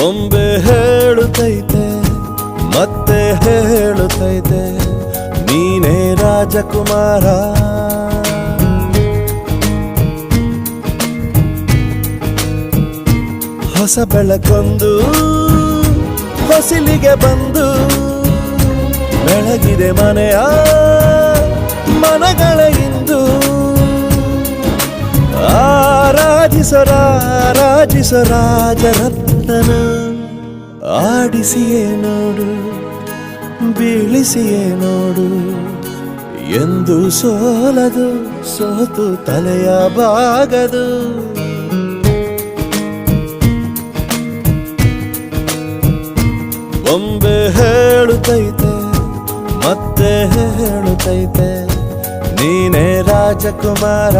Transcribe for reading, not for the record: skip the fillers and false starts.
ಬೊಂಬೆ ಹೇಳುತ್ತೈತೆ ಮತ್ತೆ ಹೇಳುತ್ತೈತೆ ನೀನೇ ರಾಜಕುಮಾರ. ಹೊಸ ಬೆಳಕೊಂದು ಹೊಸಿಲಿಗೆ ಬಂದು ಬೆಳಗಿದೆ ಮನೆಯ ಮನಗಳ ಇಂದು. ಆರಾಧಿಸೋ ರಾಜರತ್ನನ ಆಡಿಸಿಯೇ ನೋಡು ಬೀಳಿಸಿಯೇ ನೋಡು ಎಂದು ಸೋಲದು ಸೋತು ತಲೆಯ ಬಾಗದು. ಬೊಂಬೆ ಹೇಳುತ್ತೈತೆ ಮತ್ತೆ ಹೇಳುತ್ತೈತೆ ನೀನೇ ರಾಜಕುಮಾರ.